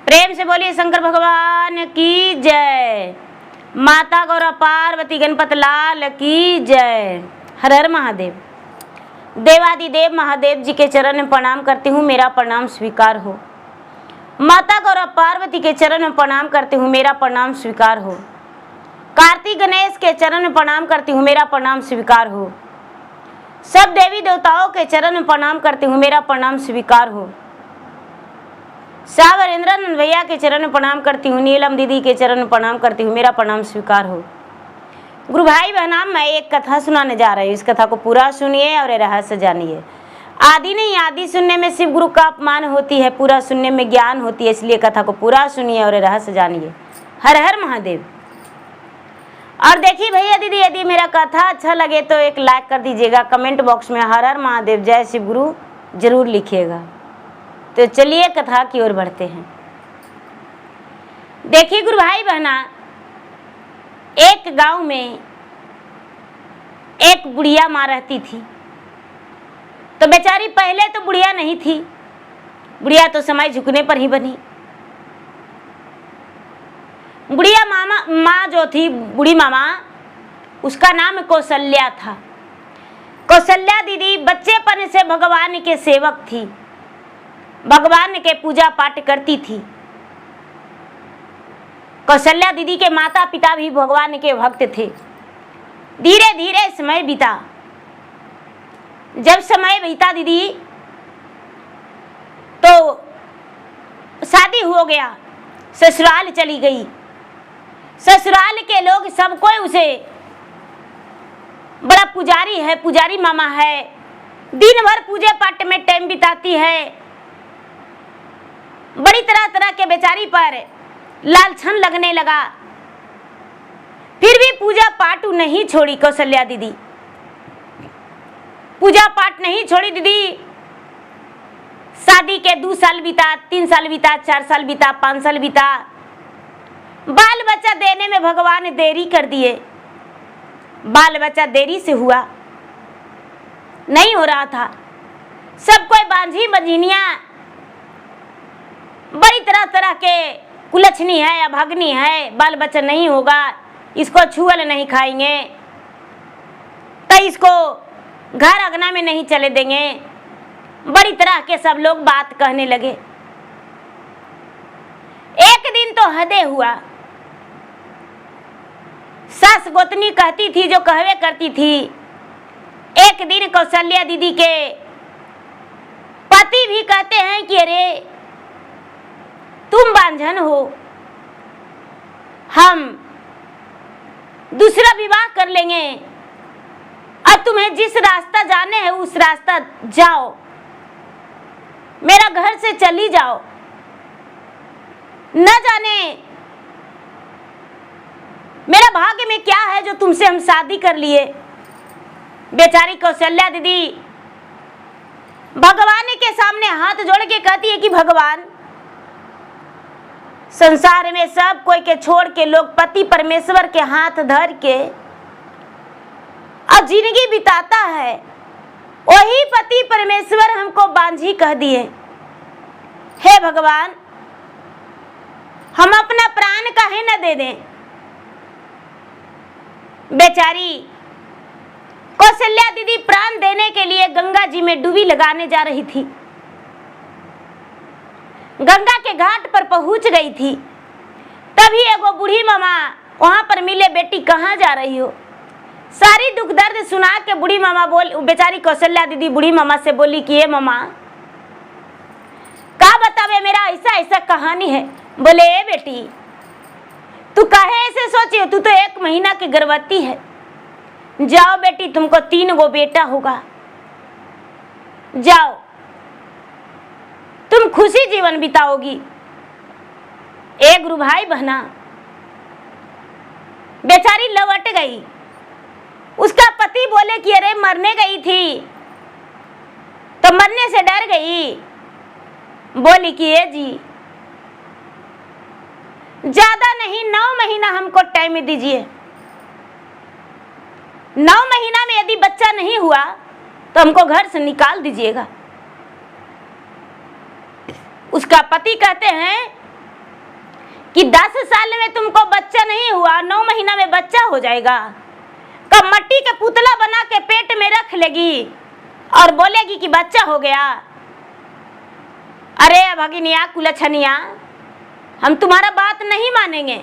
प्रेम से बोलिए शंकर भगवान की जय। माता गौरा पार्वती गणपत लाल की जय। हर हर महादेव। देवादिदेव महादेव जी के चरण में प्रणाम करती हूँ, मेरा प्रणाम स्वीकार हो। माता गौरा पार्वती के चरण में प्रणाम करती हूँ, मेरा प्रणाम स्वीकार हो। कार्तिक गणेश के चरण में प्रणाम करती हूँ, मेरा प्रणाम स्वीकार हो। सब देवी देवताओं के चरण में प्रणाम करती हूँ, मेरा प्रणाम स्वीकार हो। सावर इंद्रनंद भैया के चरण में प्रणाम करती हूँ, नीलम दीदी के चरण में प्रणाम करती हूँ, मेरा प्रणाम स्वीकार हो। गुरु भाई बहना, मैं एक कथा सुनाने जा रही हूँ। इस कथा को पूरा सुनिए और रहस्य जानिए। आदि नहीं, आदि सुनने में शिव गुरु का अपमान होती है, पूरा सुनने में ज्ञान होती है, इसलिए कथा को पूरा सुनिए और रहस्य जानिए। हर हर महादेव। और देखिए भैया दीदी, यदि मेरा कथा अच्छा लगे तो एक लाइक कर दीजिएगा, कमेंट बॉक्स में हर हर महादेव जय शिव गुरु जरूर लिखिएगा। तो चलिए कथा की ओर बढ़ते हैं। देखिए गुरु भाई बहना, एक गांव में एक बुढ़िया माँ रहती थी। तो बेचारी पहले तो बुढ़िया नहीं थी, बुढ़िया तो समय झुकने पर ही बनी। बुढ़िया माँ जो थी, बूढ़ी मामा, उसका नाम कौशल्या था। कौशल्या दीदी बच्चेपन से भगवान के सेवक थी, भगवान के पूजा पाठ करती थी। कौशल्या दीदी के माता पिता भी भगवान के भक्त थे। धीरे धीरे समय बीता। जब समय बीता दीदी तो शादी हो गया, ससुराल चली गई। ससुराल के लोग सब कोई उसे बड़ा पुजारी है, पुजारी मामा है, दिन भर पूजा पाठ में टाइम बिताती है। बड़ी तरह तरह के बेचारी पर लालछन लगने लगा। फिर भी पूजा पाठ नहीं छोड़ी कौशल्या दीदी, पूजा पाठ नहीं छोड़ी दीदी। शादी के 2 साल बीता, 3 साल बीता, 4 साल बीता, 5 साल बीता। बाल बच्चा देने में भगवान देरी कर दिए। बाल बच्चा देरी से हुआ, नहीं हो रहा था। सब कोई बांझी बंझिनिया, बड़ी तरह तरह के कुलछनी है, अभागनी है, बाल बच्चा नहीं होगा, इसको छुअल नहीं खाएंगे, तो इसको घर अगना में नहीं चले देंगे। बड़ी तरह के सब लोग बात कहने लगे। एक दिन तो हदे हुआ। सास गोतनी कहती थी जो कहवे करती थी। एक दिन कौशल्या दीदी के पति भी कहते हैं कि अरे तुम बांझन हो, हम दूसरा विवाह कर लेंगे और तुम्हें जिस रास्ता जाने है उस रास्ता जाओ, मेरा घर से चली जाओ। न जाने मेरा भाग्य में क्या है जो तुमसे हम शादी कर लिए। बेचारी कौशल्या दीदी भगवान के सामने हाथ जोड़ के कहती है कि भगवान, संसार में सब कोई के छोड़ के लोग पति परमेश्वर के हाथ धर के अब जिंदगी बिताता है, वही पति परमेश्वर हमको बांझी कह दिए। हे भगवान, हम अपना प्राण काहे न दे दें। बेचारी कौशल्या दीदी प्राण देने के लिए गंगा जी में डुबी लगाने जा रही थी। गंगा के घाट पर पहुंच गई थी, तभी एगो बूढ़ी मामा वहां पर मिले। बेटी कहाँ जा रही हो? सारी दुख दर्द सुना के बूढ़ी मामा बेचारी कौशल्या दीदी बूढ़ी मामा से बोली कि ये मामा का बतावे, मेरा ऐसा ऐसा कहानी है। बोले ए बेटी, तू काहे ऐसे सोची हो, तू तो 1 महीना की गर्भवती है। जाओ बेटी, तुमको 3 गो बेटा होगा, जाओ तुम खुशी जीवन बिताओगी। एक गुरु भाई बहना, बेचारी लौट गई। उसका पति बोले कि अरे मरने गई थी, तो मरने से डर गई। बोली कि ये जी ज्यादा नहीं, 9 महीना हमको टाइम दीजिए। 9 महीना में यदि बच्चा नहीं हुआ तो हमको घर से निकाल दीजिएगा। उसका पति कहते हैं कि 10 साल में तुमको बच्चा नहीं हुआ, 9 महीना में बच्चा हो जाएगा। कब मट्टी के पुतला बना के पेट में रख लेगी और बोलेगी कि बच्चा हो गया। अरे भगिनिया कुलछनिया, हम तुम्हारा बात नहीं मानेंगे।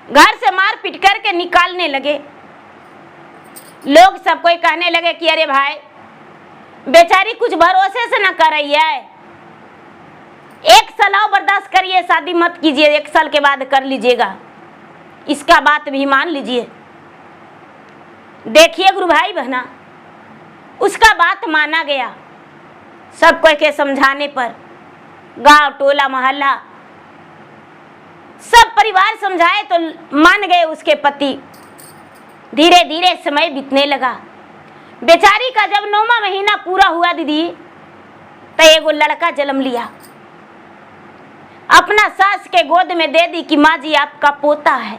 घर से मार पीट करके निकालने लगे। लोग सब कोई कहने लगे कि अरे भाई बेचारी कुछ भरोसे से न कर रही है, 1 साल और बर्दाश्त करिए, शादी मत कीजिए, 1 साल के बाद कर लीजिएगा, इसका बात भी मान लीजिए। देखिए गुरु भाई बहना, उसका बात माना गया। सब कोई के समझाने पर गांव टोला मोहल्ला सब परिवार समझाए तो मान गए उसके पति। धीरे धीरे समय बीतने लगा। बेचारी का जब 9वां महीना पूरा हुआ दीदी, तो एगो लड़का जन्म लिया। अपना सास के गोद में दे दी कि माँ जी आपका पोता है।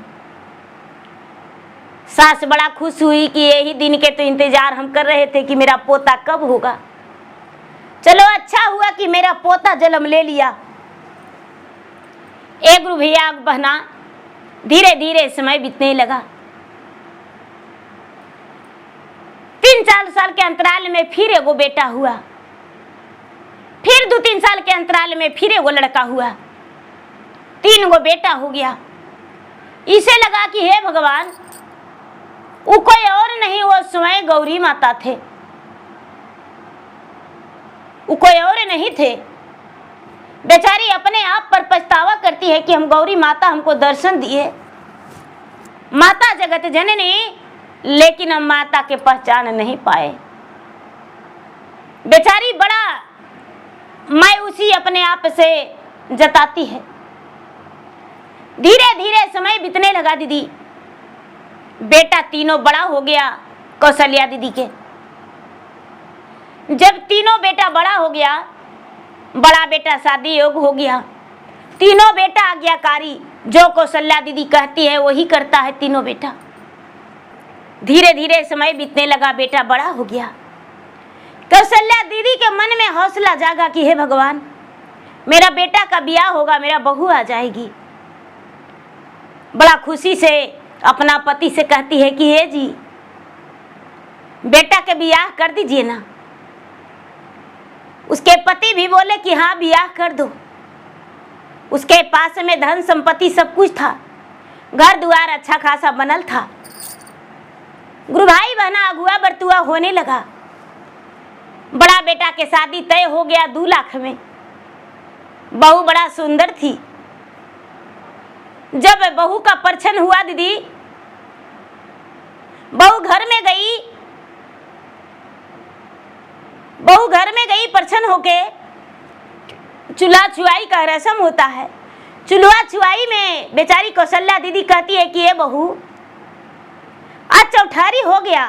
सास बड़ा खुश हुई कि यही दिन के तो इंतजार हम कर रहे थे कि मेरा पोता कब होगा। चलो अच्छा हुआ कि मेरा पोता जन्म ले लिया। एक गुरु भैया बहना, धीरे धीरे समय बीतने लगा। 3-4 साल के अंतराल में फिर एगो बेटा हुआ, फिर 2-3 साल के अंतराल में फिर एगो लड़का हुआ, 3 गो बेटा हो गया। इसे लगा कि हे भगवान, वो कोई और नहीं, वो स्वयं गौरी माता थे, वो कोई और नहीं थे। बेचारी अपने आप पर पछतावा करती है कि हम गौरी माता हमको दर्शन दिए, माता जगत जननी, लेकिन हम माता के पहचान नहीं पाए। बेचारी बड़ा मायूसी अपने आप से जताती है। धीरे धीरे समय बीतने लगा दीदी। बेटा तीनों बड़ा हो गया कौशल्या दीदी के। जब तीनों बेटा बड़ा हो गया, बड़ा बेटा शादी योग हो गया, तीनों बेटा आज्ञाकारी, जो कौशल्या दीदी कहती है वही करता है तीनों बेटा। धीरे धीरे समय बीतने लगा, बेटा बड़ा हो गया। कौशल्या दीदी के मन में हौसला जागा कि हे भगवान, मेरा बेटा का ब्याह होगा, मेरा बहू आ जाएगी। बड़ा खुशी से अपना पति से कहती है कि हे जी, बेटा के ब्याह कर दीजिए ना। उसके पति भी बोले कि हाँ ब्याह कर दो। उसके पास में धन संपत्ति सब कुछ था, घर द्वार अच्छा खासा बनल था। गुरु भाई बहना अगुआ बरतुआ होने लगा। बड़ा बेटा के शादी तय हो गया 2 लाख में। बहू बड़ा सुंदर थी। जब बहू का परछन हुआ दीदी, बहू घर में गई, बहू घर में गई परछन होके। चूल्हा छुआई का रस्म होता है। चूल्हा छुआई में बेचारी कौशल्या दीदी कहती है कि ये बहू, आज चौठारी हो गया,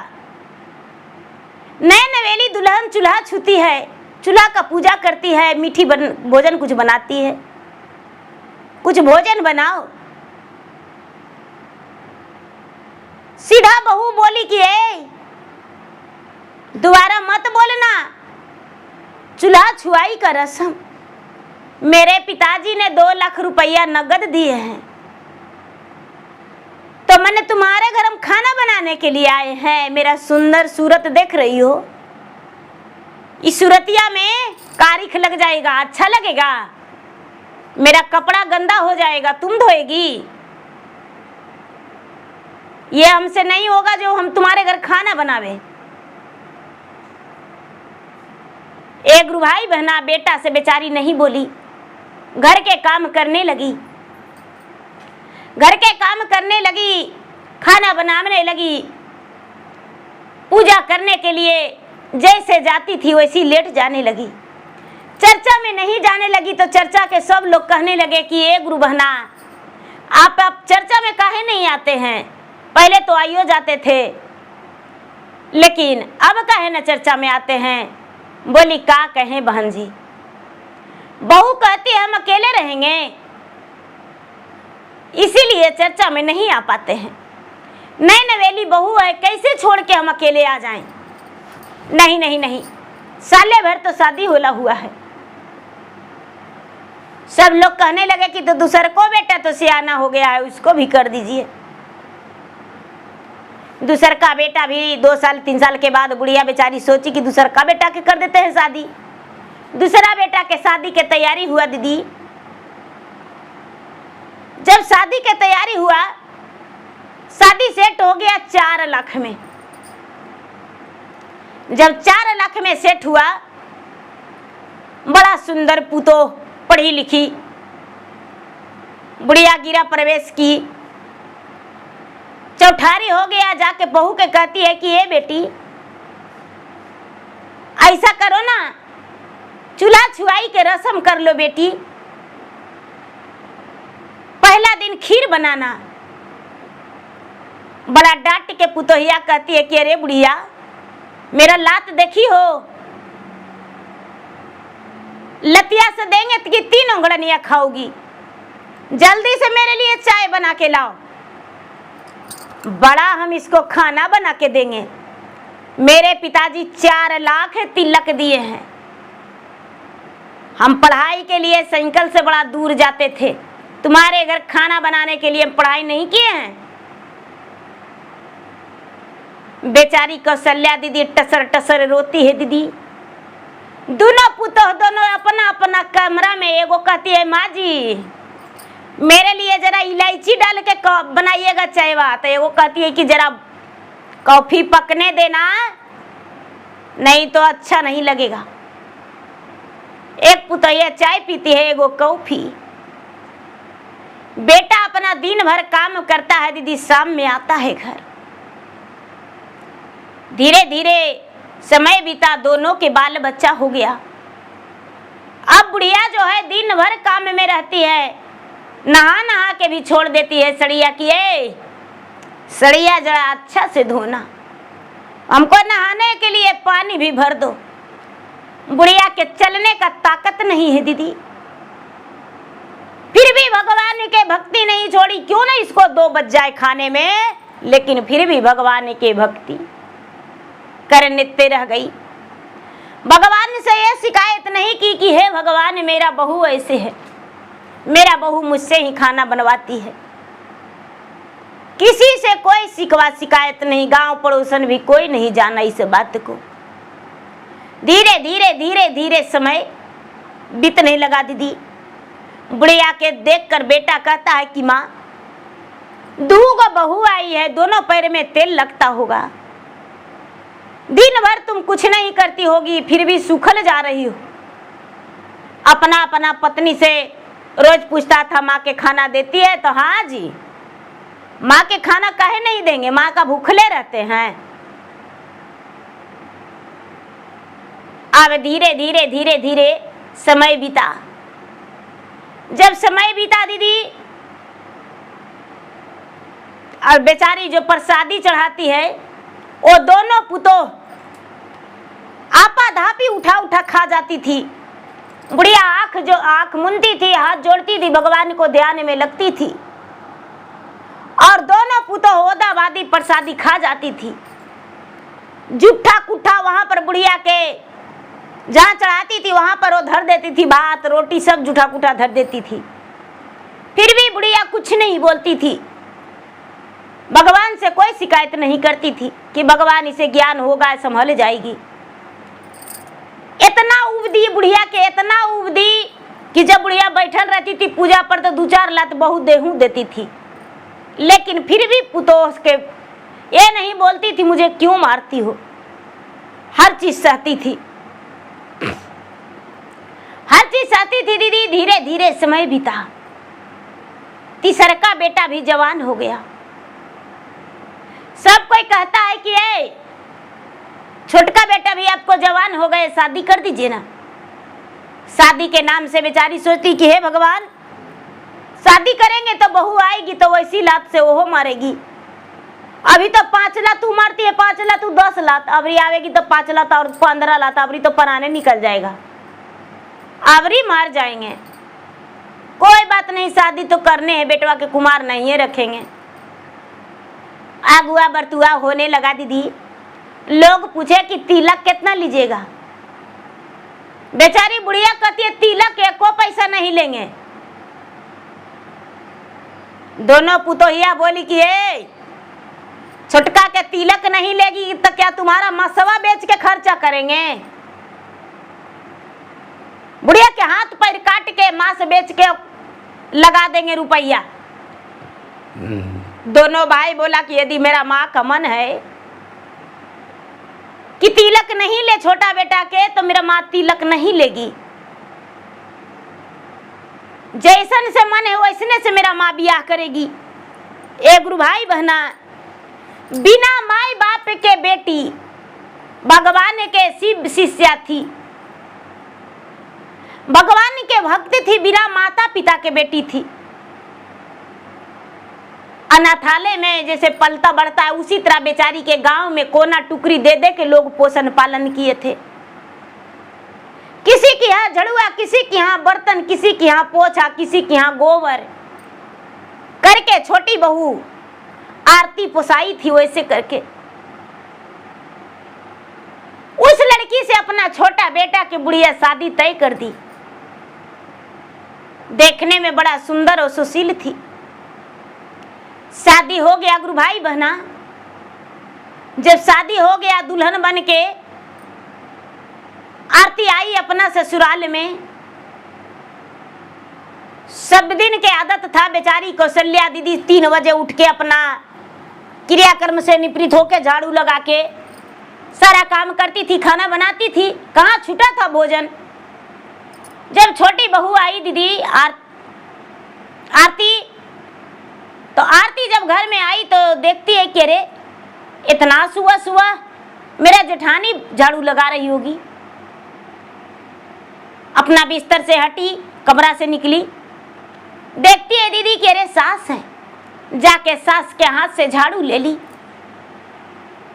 नए नवेली दुल्हन चूल्हा छूती है, चूल्हा का पूजा करती है, मीठी भोजन कुछ बनाती है, कुछ भोजन बनाओ। सीधा बहू बोली कि ए, दोबारा मत बोलना, चूल्हा छुआई का रस्म। मेरे पिताजी ने 2 लाख रुपया नगद दिए हैं, तो मैंने तुम्हारे घर हम खाना बनाने के लिए आए हैं। मेरा सुंदर सूरत देख रही हो, इस सूरतिया में कारिख लग जाएगा, अच्छा लगेगा? मेरा कपड़ा गंदा हो जाएगा, तुम धोएगी? ये हमसे नहीं होगा जो हम तुम्हारे घर खाना बनावे। एक गुरु भाई बहना बेटा से बेचारी नहीं बोली, घर के काम करने लगी, घर के काम करने लगी, खाना बनाने लगी। पूजा करने के लिए जैसे जाती थी वैसी लेट जाने लगी। चर्चा में नहीं जाने लगी तो चर्चा के सब लोग कहने लगे कि ये गुरु बहना आप चर्चा में काहे नहीं आते हैं? पहले तो आइयो जाते थे, लेकिन अब काहे न चर्चा में आते हैं? बोली का कहें बहन जी, बहू कहती है हम अकेले रहेंगे, इसीलिए चर्चा में नहीं आ पाते हैं। नई नवेली बहू है, कैसे छोड़ के हम अकेले आ जाएं? नहीं नहीं नहीं, साले भर तो शादी होला हुआ है, सब लोग कहने लगे कि तो दूसर को बेटा तो सियाना हो गया है, उसको भी कर दीजिए। दूसर का बेटा भी 2 साल 3 साल के बाद बुढ़िया बेचारी सोची कि दूसर का बेटा के कर देते हैं शादी। दूसरा बेटा के शादी के तैयारी हुआ दीदी। जब शादी के तैयारी हुआ, शादी सेट हो गया 4 लाख में। जब 4 लाख में सेट हुआ, बड़ा सुंदर पुतो, पढ़ी लिखी, बुढ़िया गिरा प्रवेश की, चौठारी हो गया। जाके बहू के कहती है कि ये बेटी ऐसा करो ना, चूल्हा छुआई के रस्म कर लो बेटी। पहला दिन खीर बनाना। बड़ा डांट के पुतोहिया कहती है कि अरे बुढ़िया, मेरा लात देखी हो, लतिया से देंगे तो कि 3 उंगलियां खाओगी। जल्दी से मेरे लिए चाय बना के लाओ, बड़ा हम इसको खाना बना के देंगे। मेरे पिताजी 4 लाख तिलक दिए हैं। हम पढ़ाई के लिए साइकिल से बड़ा दूर जाते थे, तुम्हारे घर खाना बनाने के लिए पढ़ाई नहीं किए हैं। बेचारी कौशल्या दीदी टसर टसर रोती है दीदी। दोनों पुतोह दोनों अपना अपना कमरा में, एगो कहती है माँ जी मेरे लिए जरा इलायची डाल के बनाइएगा चायवा, तो एगो कहती है कि जरा कॉफी पकने देना, नहीं तो अच्छा नहीं लगेगा। एक पुतैया चाय पीती है, एगो कॉफी। बेटा अपना दिन भर काम करता है दीदी, शाम में आता है घर। धीरे धीरे समय बीता, दोनों के बाल बच्चा हो गया। अब बुढ़िया जो है दिन भर काम में रहती है, नहा नहा के भी छोड़ देती है सड़िया की, सड़िया जरा अच्छा से धोना, हमको नहाने के लिए पानी भी भर दो। बुढ़िया के चलने का ताकत नहीं है दीदी, फिर भी भगवान के भक्ति नहीं छोड़ी। क्यों ना इसको 2 बज जाए खाने में, लेकिन फिर भी भगवान के भक्ति करने पे रह गई। भगवान से यह शिकायत नहीं की कि हे भगवान मेरा बहू ऐसे है, मेरा बहू मुझसे ही खाना बनवाती है। किसी से कोई शिकवा शिकायत नहीं, गांव पड़ोसन भी कोई नहीं जाना इस बात को। धीरे धीरे धीरे धीरे समय बीतने लगा दीदी। बुढ़िया के देखकर बेटा कहता है कि माँ 2 बहू आई है, दोनों पैर में तेल लगता होगा, दिन भर तुम कुछ नहीं करती होगी, फिर भी सूखल जा रही हो। अपना अपना पत्नी से रोज पूछता था माँ के खाना देती है, तो हाँ जी, माँ के खाना काहे नहीं देंगे, माँ का भूखले रहते हैं। अब धीरे धीरे धीरे धीरे समय बीता। जब समय बीता दीदी, और बेचारी जो प्रसादी चढ़ाती है, वो दोनों पुतोह आपा धापी उठा उठा खा जाती थी। बुढ़िया आंख मुनती थी, हाथ जोड़ती थी, भगवान को ध्यान में लगती थी, और दोनों पुतोह ओदाबादी प्रसादी खा जाती थी। जूठा कुठा वहां पर बुढ़िया के जहाँ चढ़ाती थी वहां पर वो धर देती थी, भात रोटी सब जूठा कुठा धर देती थी। फिर भी बुढ़िया कुछ नहीं बोलती थी, भगवान से कोई शिकायत नहीं करती थी कि भगवान इसे ज्ञान होगा, संभल जाएगी। इतना उबदी बुढ़िया के, इतना उबदी कि जब बुढ़िया बैठल रहती थी पूजा पर तो 2-4 लात बहुत देहू देती थी, लेकिन फिर भी पुतोह के ये नहीं बोलती थी मुझे क्यों मारती हो। हर चीज सहती थी, हर चीज सहती थी दीदी। धीरे धीरे समय बीता, तीसरा का बेटा भी जवान हो गया। सब कोई कहता है कि छोटका बेटा भी आपको जवान हो गए, शादी कर दीजिए ना। शादी के नाम से बेचारी सोचती कि हे भगवान, शादी करेंगे तो बहू आएगी तो वैसी लात से वो मारेगी। अभी तो 5 लात तू मारती है, 5 लात तू 10 लात, अबरी आवेगी तो 5 लात और 15 लात, अबरी तो पराने निकल जाएगा, अबरी मार जाएंगे। कोई बात नहीं, शादी तो करने है, बेटवा के कुमार नहीं है रखेंगे। आगुआ बरतुआ होने लगा दीदी। लोग पूछे कि तिलक कितना लीजिएगा, बेचारी बुढ़िया कहती है तिलक एको पैसा नहीं नहीं लेंगे। दोनों पुतोहिया बोली कि ए छोटका के तिलक नहीं लेगी तो क्या तुम्हारा मसवा बेच के खर्चा करेंगे? बुढ़िया के हाथ पैर काट के मांस बेच के लगा देंगे रुपया। दोनों भाई बोला कि यदि मेरा माँ का मन है कि तिलक नहीं ले छोटा बेटा के तो मेरा माँ तिलक नहीं लेगी। जैसन से मन है वैसने से मेरा माँ ब्याह करेगी। ए गुरु भाई बहना, बिना माई बाप के बेटी भगवान के शिव शिष्या थी, भगवान के भक्त थी, बिना माता पिता के बेटी थी। अनाथालय में जैसे पलता बढ़ता है उसी तरह बेचारी के गांव में कोना टुकड़ी दे दे के लोग पोषण पालन किए थे। किसी के यहाँ झड़ुआ, किसी के यहाँ बर्तन, किसी के यहाँ पोछा, किसी के यहाँ गोबर करके छोटी बहू आरती पोसाई थी। वैसे करके उस लड़की से अपना छोटा बेटा की बुढ़िया शादी तय कर दी। देखने में बड़ा सुंदर और सुशील थी। शादी हो गया गुरु भाई बहना। जब शादी हो गया दुल्हन बन के आरती आई अपना ससुराल में। सब दिन के आदत था बेचारी कौशल्या दीदी 3 बजे उठ के अपना क्रियाकर्म से निवृत्त होके झाड़ू लगा के सारा काम करती थी, खाना बनाती थी। कहाँ छूटा था भोजन। जब छोटी बहू आई दीदी आरती, तो आरती जब घर में आई तो देखती है कि अरे इतना सुबह सुबह मेरा जेठानी झाड़ू लगा रही होगी। अपना बिस्तर से हटी, कमरा से निकली, देखती है दीदी कि अरे सास है। जाके सास के हाथ से झाड़ू ले ली।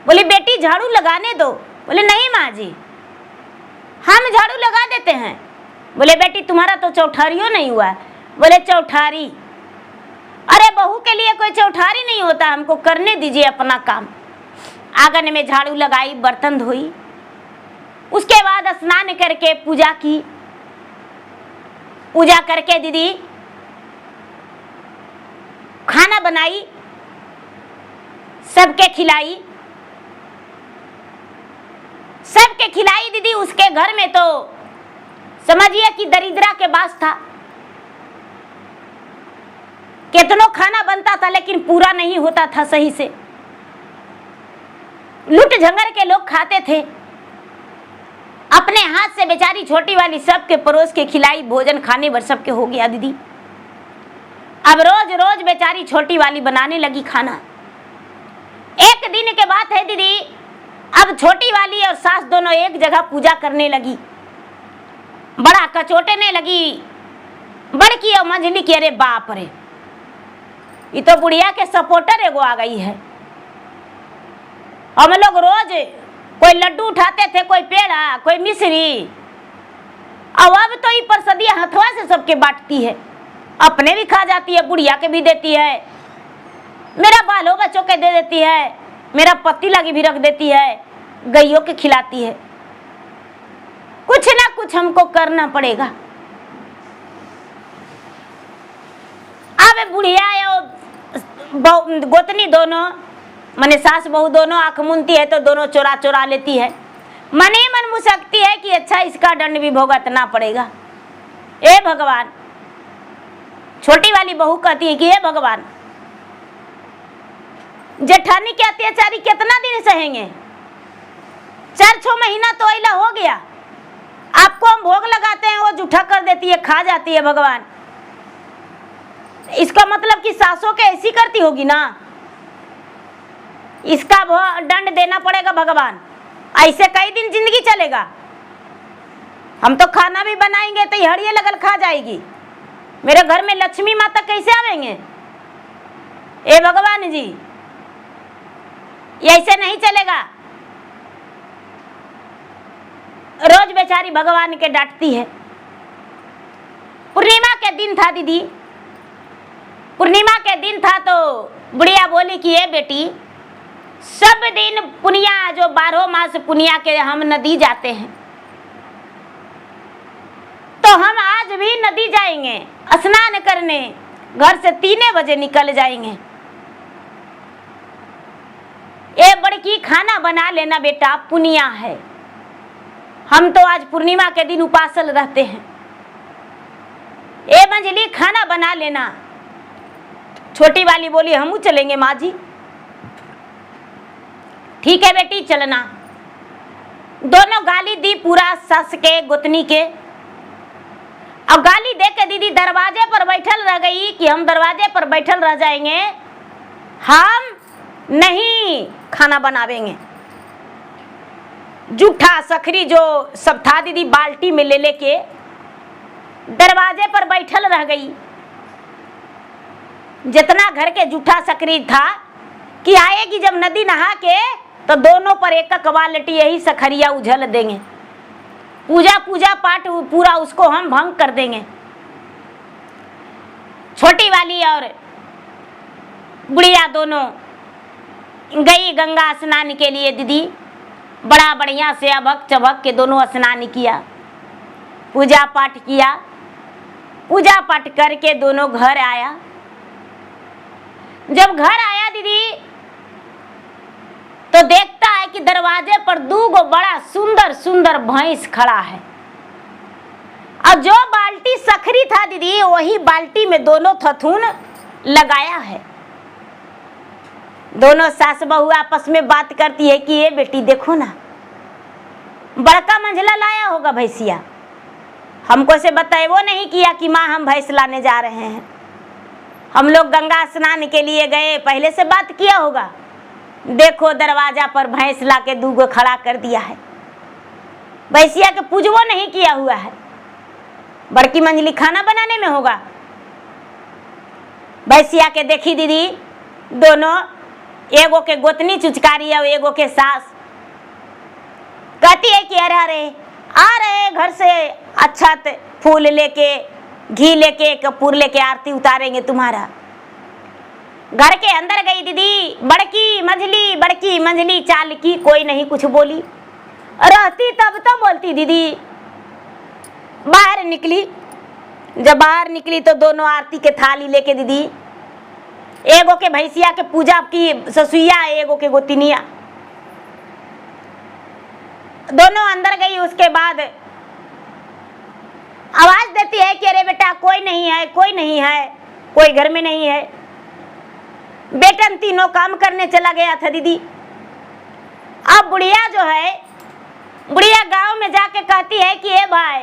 बोली बेटी झाड़ू लगाने दो। बोले नहीं माँ जी, हम झाड़ू लगा देते हैं। बोले बेटी तुम्हारा तो चौठारियों नहीं हुआ। बोले चौठारी? अरे बहू के लिए कोई चौठारी नहीं होता, हमको करने दीजिए अपना काम। आंगन में झाड़ू लगाई, बर्तन धोई, उसके बाद स्नान करके पूजा की। पूजा करके दीदी खाना बनाई, सबके खिलाई। सबके खिलाई दीदी। उसके घर में तो समझिए कि दरिद्रा के बास था। कितनों खाना बनता था लेकिन पूरा नहीं होता था सही से। लूट झंगर के लोग खाते थे। अपने हाथ से बेचारी छोटी वाली सबके परोस के खिलाई। भोजन खाने भर सबके हो गया दीदी। अब रोज रोज बेचारी छोटी वाली बनाने लगी खाना। एक दिन के बात है दीदी, अब छोटी वाली और सास दोनों एक जगह पूजा करने लगी। बड़ा कचोटने लगी बड़की और मंझली की। अरे बाप रे, ये तो बुढ़िया के सपोर्टर एगो आ गई है। हम लोग रोज कोई लड्डू उठाते थे, कोई पेड़ा, कोई मिश्री, अब तो ये परसदिया हथवा से सबके बांटती है। अपने भी खा जाती है, बुढ़िया के भी देती है, मेरा बालों बच्चों के दे देती है, मेरा पति लगी भी रख देती है, गैयों के खिलाती है। कुछ ना कुछ हमको करना पड़ेगा। अब बुढ़िया और गोतनी दोनों, मने सास बहू दोनों आंख मुनती है तो दोनों चोरा चोरा लेती है। मन ही मन मुसकती है कि अच्छा इसका दंड भी भुगतना पड़ेगा। ए भगवान, छोटी वाली बहू कहती है कि हे भगवान, जेठानी के अत्याचारी कितना दिन सहेंगे? 4-6 महीना तो ऐला हो गया। आपको हम भोग लगाते हैं, वो जूठा कर देती है, खा जाती है। भगवान, इसका मतलब कि सासों के ऐसी करती होगी ना, इसका दंड देना पड़ेगा भगवान। ऐसे कई दिन जिंदगी चलेगा? हम तो खाना भी बनाएंगे तो हड़िये लगल खा जाएगी। मेरे घर में लक्ष्मी माता कैसे आवेंगे? ए भगवान जी, ऐसे नहीं चलेगा। रोज बेचारी भगवान के डांटती है। पूर्णिमा के दिन था दीदी, पूर्णिमा के दिन था तो बुढ़िया बोली कि ये बेटी, सब दिन पुनिया जो 12 मास पुनिया के हम नदी जाते हैं, तो हम आज भी नदी जाएंगे स्नान करने, घर से 3 बजे निकल जाएंगे। ए बड़की खाना बना लेना बेटा, पुनिया है। हम तो आज पूर्णिमा के दिन उपासल रहते हैं। ए मंजली खाना बना लेना। छोटी वाली बोली हम चलेंगे माँ जी। ठीक है बेटी चलना। दोनों गाली दी पूरा सस के गोतनी के। अब गाली दे के दीदी दरवाजे पर बैठल रह गई कि हम दरवाजे पर बैठल रह जाएंगे, हम नहीं खाना बनावेंगे। जूठा सखरी जो सब था दीदी बाल्टी में ले लेके दरवाजे पर बैठल रह गई। जितना घर के जूठा सकरी था कि आएगी जब नदी नहा के तो दोनों पर एक बाल्टी यही सखरिया उझल देंगे। पूजा पूजा पाठ पूरा उसको हम भंग कर देंगे। छोटी वाली और बुढ़िया दोनों गई गंगा स्नान के लिए दीदी। बड़ा बढ़िया से अभक चभक के दोनों स्नान किया, पूजा पाठ किया। पूजा पाठ करके दोनों घर आया। जब घर आया दीदी तो देखता है कि दरवाजे पर 2 बड़ा सुंदर सुंदर भैंस खड़ा है। और जो बाल्टी सखरी था दीदी वही बाल्टी में दोनों थथून लगाया है। दोनों सास बहू आपस में बात करती है कि ये बेटी देखो ना, बड़का मंझला लाया होगा भैंसिया, हमको से बताए वो नहीं किया कि माँ हम भैंस लाने जा रहे हैं। हम लोग गंगा स्नान के लिए गए, पहले से बात किया होगा। देखो दरवाजा पर भैंस ला के 2 खड़ा कर दिया है। भैंसिया के पूजवो नहीं किया हुआ है। बड़की मंजली खाना बनाने में होगा। भैंसिया के देखी दीदी दोनों, एगो के गोतनी चुचकारी और एगो के सास। कहती है कि अरे आ रहे घर से अक्षत फूल लेके घी लेके कपूर लेके आरती उतारेंगे तुम्हारा। घर के अंदर गई दीदी बड़की मंझली चाल की, कोई नहीं कुछ बोली। रहती तब तो बोलती दीदी। बाहर निकली, जब बाहर निकली तो दोनों आरती के थाली लेके दीदी, एगो के भैंसिया के पूजा की ससुइया, एगो के गोतिनिया, दोनों अंदर गई। उसके बाद आवाज देती है कि अरे बेटा कोई नहीं है, कोई नहीं है, कोई घर में नहीं है। बेटन तीनों काम करने चला गया था दीदी। अब बुढ़िया जो है, बुढ़िया गांव में जाके कहती है कि ए भाई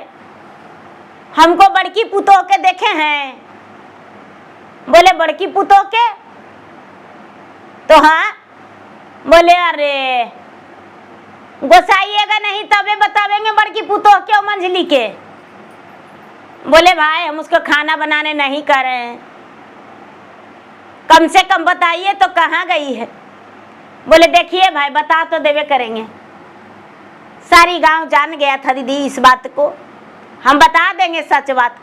हमको बड़की पुतोह के देखे हैं। बोले बड़की पुतोह के? तो हाँ। बोले अरे गोसाइएगा नहीं तबे बतावेंगे बड़की पुतोह के और मंझली के। बोले भाई हम उसको खाना बनाने नहीं कर रहे हैं, कम से कम बताइए तो कहाँ गई है। बोले देखिए भाई बता तो देवे करेंगे। सारी गांव जान गया था दीदी इस बात को, हम बता देंगे सच बात।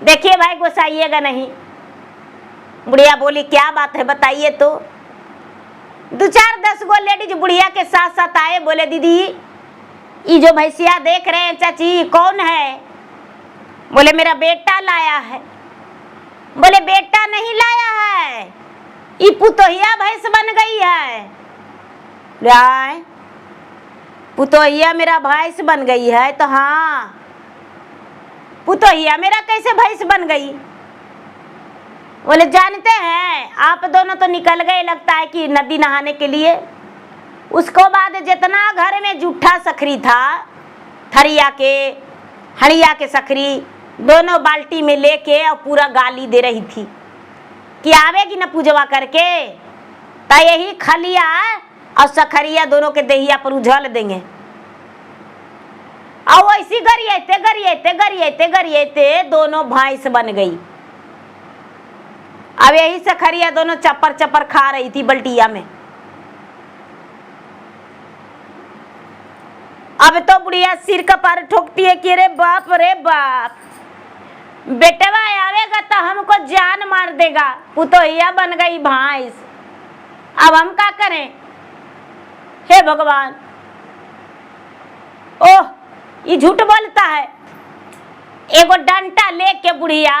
देखिए भाई गोसाइएगा नहीं। बुढ़िया बोली क्या बात है बताइए तो। 2-4-10 गो लेडीज बुढ़िया के साथ साथ आए। बोले दीदी ये जो भैंसिया देख रहे हैं चाची कौन है? बोले मेरा बेटा लाया है। बोले बेटा नहीं लाया है, ये पुतोहिया भैंस बन गई है। राय पुतोहिया मेरा भैंस बन गई है? तो हाँ पुतोहिया मेरा कैसे भैंस बन गई? बोले जानते हैं आप दोनों तो निकल गए लगता है कि नदी नहाने के लिए। उसको बाद जितना घर में जूठा सखरी था, थरिया के हड़िया के सखरी दोनों बाल्टी में लेके और पूरा गाली दे रही थी कि आवेगी न पूजवा करके तो यही खलिया और सखरिया दोनों के देहिया पर उझल देंगे। और वैसी गरियाते दोनों भैंस बन गई। अब यही सखरिया दोनों चप्पर चप्पर खा रही थी बल्टिया में। अब तो बुढ़िया सिर का पार ठोकती है कि रे बाप बेटवा आवेगा तो हमको जान मार देगा, पुतोहिया बन गई भैंस। अब हम क्या करें? हे भगवान, ओह ये झूठ बोलता है। एगो डंटा लेके बुढ़िया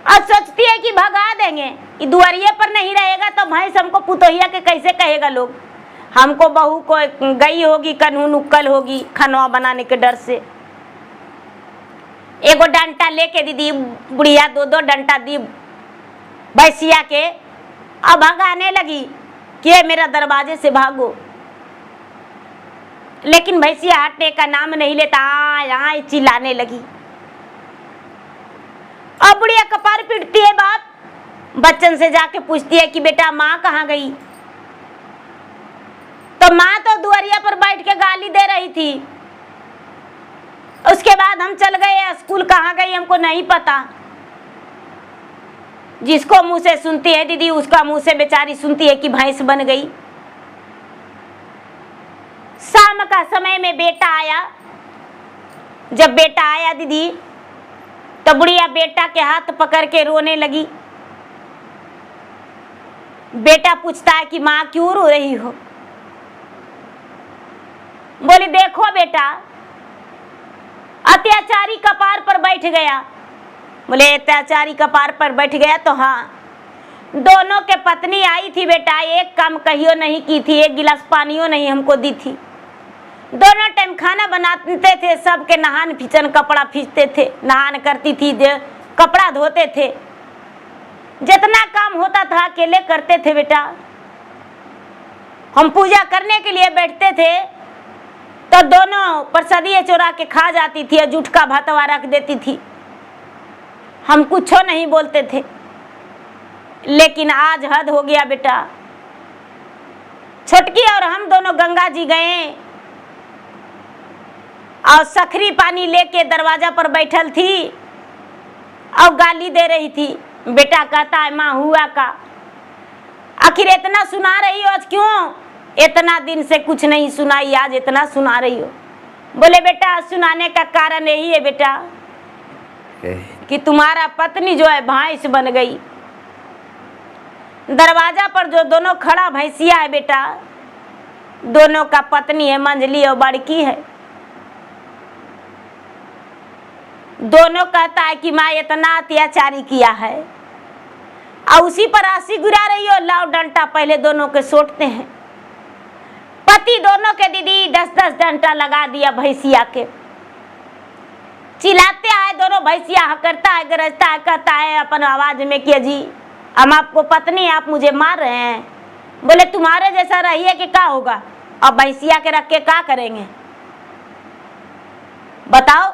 और सोचती है कि भगा देंगे, ये दुआरिये पर नहीं रहेगा तो भैंस हमको पुतोहिया के कैसे कहेगा लोग, हमको बहू को गई होगी कन्हू नुक्कल होगी खनवा बनाने के डर से। एगो डंटा लेके दीदी बुढ़िया 2-2 डंटा दी भैंसिया के, अब भगाने लगी कि मेरा दरवाजे से भागो, लेकिन भैंसिया हटने का नाम नहीं लेता, यहाँ चिल्लाने लगी। अब बुढ़िया कपार पीटती है, बाप बच्चन से जाके पूछती है कि बेटा माँ कहाँ गई, तो माँ तो दुआरिया पर बैठ के गाली दे रही थी। उसके बाद हम चल गए स्कूल, कहाँ गई हमको नहीं पता। जिसको मुंह से सुनती है दीदी उसका मुंह से बेचारी सुनती है कि भैंस बन गई। शाम का समय में बेटा आया, जब बेटा आया दीदी तो बुढ़िया बेटा के हाथ पकड़ के रोने लगी। बेटा पूछता है कि माँ क्यों रो रही हो, बोली देखो बेटा अत्याचारी कपार पर बैठ गया। बोले अत्याचारी कपार पर बैठ गया तो हाँ, दोनों के पत्नी आई थी बेटा, एक काम कहियो नहीं की थी, एक गिलास पानियो नहीं हमको दी थी। दोनों टाइम खाना बनाते थे, सबके नहान फिचन कपड़ा खींचते थे, नहान करती थी, कपड़ा धोते थे, जितना काम होता था अकेले करते थे बेटा। हम पूजा करने के लिए बैठते थे तो दोनों प्रसादी चुरा के खा जाती थी और जुटका भातवा रख देती थी, हम कुछ नहीं बोलते थे। लेकिन आज हद हो गया बेटा। छोटकी और हम दोनों गंगा जी गए और सखरी पानी लेके दरवाजा पर बैठल थी और गाली दे रही थी। बेटा कहता है माँ हुआ का, आखिर इतना सुना रही हो आज क्यों, इतना दिन से कुछ नहीं सुनाई, आज इतना सुना रही हो। बोले बेटा सुनाने का कारण यही है बेटा कि तुम्हारा पत्नी जो है भैंस बन गई। दरवाजा पर जो दोनों खड़ा भैंसिया है बेटा, दोनों का पत्नी है, मंझली और बड़की है। दोनों कहता है कि माँ इतना अत्याचारी किया है और उसी पर आंसी गिरा रही हो, लाओ डंटा पहले दोनों के सोटते हैं। पति दोनों के दीदी 10-10 डंटा लगा दिया भैंसिया के, चिल्लाते आए दोनों। भैंसिया करता है, गरजता है, कहता है अपन आवाज में कि जी हम आपको पत्नी आप मुझे मार रहे हैं। बोले तुम्हारे जैसा रहिए कि क्या होगा, अब भैंसिया के रख के क्या करेंगे बताओ,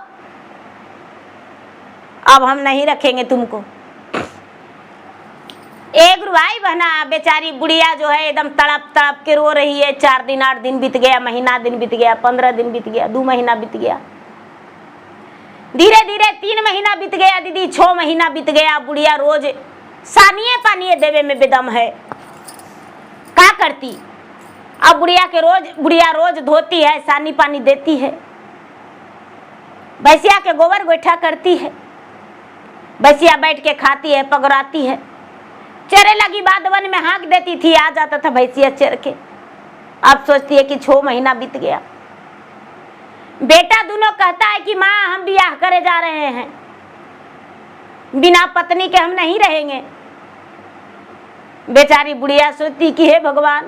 अब हम नहीं रखेंगे तुमको। एक भाई बहना बेचारी बुढ़िया जो है एकदम तड़प तड़प के रो रही है। 4 दिन 8 दिन बीत गया, महीना दिन बीत गया, 15 दिन बीत गया, 2 महीना बीत गया, धीरे धीरे 3 महीना बीत गया दीदी, 6 महीना बीत गया। बुढ़िया रोज सानिए पानिए देवे में बेदम है, क्या करती। अब बुढ़िया रोज धोती है, सानी पानी देती है, भैंसिया के गोबर गोइठा करती है, भैंसिया बैठ के खाती है, पगराती है। चरे लगी बाद वन में हाँक देती थी, आ जाता था भैंसिया चर के। अब सोचती है कि 6 महीना बीत गया। बेटा दोनों कहता है कि माँ हम ब्याह करे जा रहे हैं, बिना पत्नी के हम नहीं रहेंगे। बेचारी बुढ़िया सोचती कि हे भगवान,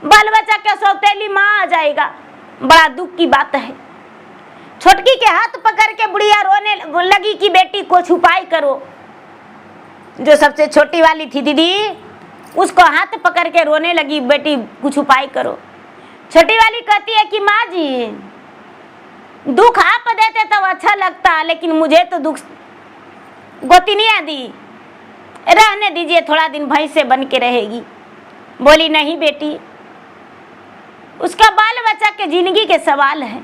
बाल बच्चा के सौतेली माँ आ जाएगा, बड़ा दुख की बात है। छोटकी के हाथ पकड़ के बुढ़िया रोने लगी कि बेटी कुछ उपाय करो। जो सबसे छोटी वाली थी दीदी, उसको हाथ पकड़ के रोने लगी, बेटी कुछ उपाय करो। छोटी वाली कहती है कि माँ जी दुख आप देते तो अच्छा लगता, लेकिन मुझे तो दुख गोतिनिया दी, रहने दीजिए, थोड़ा दिन भैंस से बन के रहेगी। बोली नहीं बेटी, उसका बाल बच्चा के जिंदगी के सवाल है।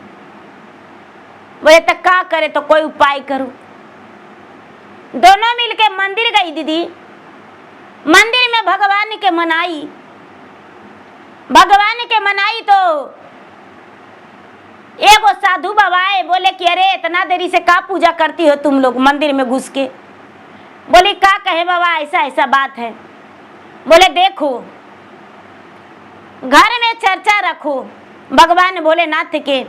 बोले तक क्या करे, तो कोई उपाय करो। दोनों मिलके मंदिर गई दीदी, मंदिर में भगवान के मनाई। भगवान के मनाई तो एगो साधु बाबा आए, बोले कि अरे इतना देरी से का पूजा करती हो तुम लोग मंदिर में घुस के। बोली का कहे बाबा, ऐसा ऐसा बात है। बोले देखो घर में चर्चा रखो भगवान भोलेनाथ के,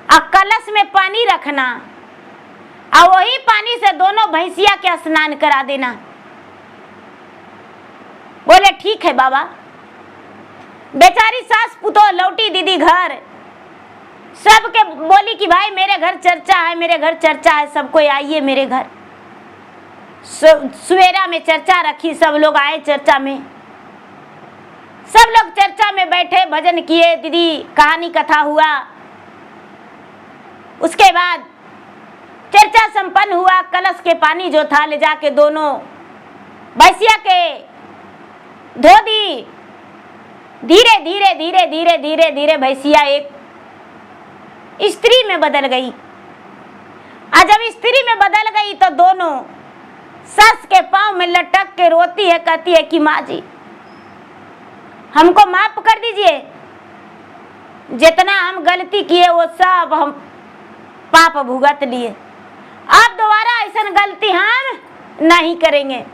और कलश में पानी रखना, और वही पानी से दोनों भैंसिया के स्नान करा देना। बोले ठीक है बाबा। बेचारी सास पुतोह लौटी दीदी घर, सबके बोली कि भाई मेरे घर चर्चा है, मेरे घर चर्चा है, सबको आइए मेरे घर। सवेरा में चर्चा रखी, सब लोग आए चर्चा में। सब लोग चर्चा में बैठे, भजन किए, दीदी कहानी कथा हुआ। उसके बाद चर्चा संपन्न हुआ। कलश के पानी जो था ले जाके दोनों भैंसिया के धो दी। धीरे धीरे धीरे धीरे धीरे धीरे भैंसिया एक स्त्री में बदल गई। और जब स्त्री में बदल गई तो दोनों सास के पांव में लटक के रोती है, कहती है कि माँ जी हमको माफ कर दीजिए, जितना हम गलती किए वो सब हम पाप भुगत लिए, अब दोबारा ऐसा गलती हम नहीं करेंगे।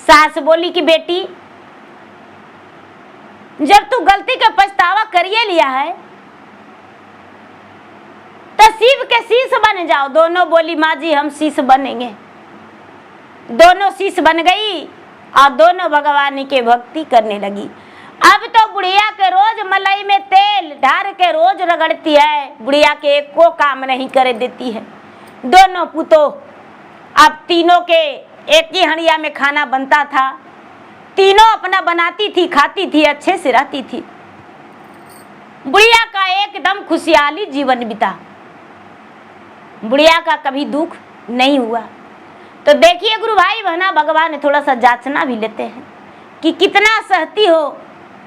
सास बोली कि बेटी जब तू गलती का पछतावा करिए लिया है तो शिव के शीश बन जाओ। दोनों बोली माँ जी हम शीश बनेंगे। दोनों शीश बन गई और दोनों भगवान की भक्ति करने लगी। अब तो बुढ़िया के रोज मलाई में तेल ढार के रोज रगड़ती है, बुढ़िया के एक को काम नहीं करे देती है। दोनों पुतोह अब तीनों के एक ही हंडिया में खाना बनता था, तीनों अपना बनाती थी, खाती थी, अच्छे से रहती थी। बुढ़िया का एकदम खुशहाली जीवन बीता, बुढ़िया का कभी दुख नहीं हुआ। तो देखिए गुरु भाई बहना, भगवान थोड़ा सा जांचना भी लेते हैं कि कितना सहती हो,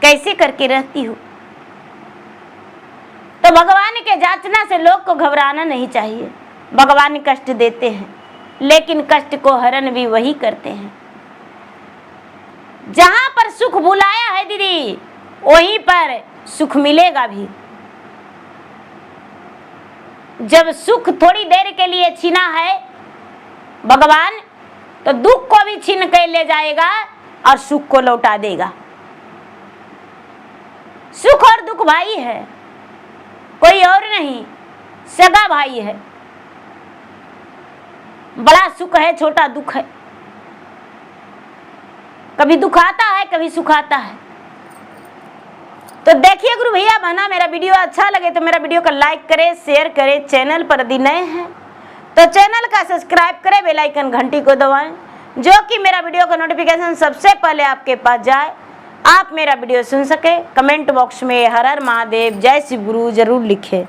कैसे करके रहती हो। तो भगवान के जांचना से लोग को घबराना नहीं चाहिए। भगवान कष्ट देते हैं लेकिन कष्ट को हरण भी वही करते हैं। जहां पर सुख बुलाया है दीदी वहीं पर सुख मिलेगा भी। जब सुख थोड़ी देर के लिए छीना है भगवान, तो दुख को भी छीन कर ले जाएगा और सुख को लौटा देगा। सुख और दुख भाई है, कोई और नहीं, सगा भाई है। बड़ा सुख है, छोटा दुख है। कभी दुख आता है, कभी सुख आता है। तो देखिए गुरु भैया बहना, मेरा वीडियो अच्छा लगे तो मेरा वीडियो को लाइक करें, शेयर करें। चैनल पर यदि नए हैं तो चैनल का सब्सक्राइब करें, बेल आइकन घंटी को दबाएं, जो कि मेरा वीडियो का नोटिफिकेशन सबसे पहले आपके पास जाए, आप मेरा वीडियो सुन सके। कमेंट बॉक्स में हर हर महादेव, जय शिव गुरु जरूर लिखें।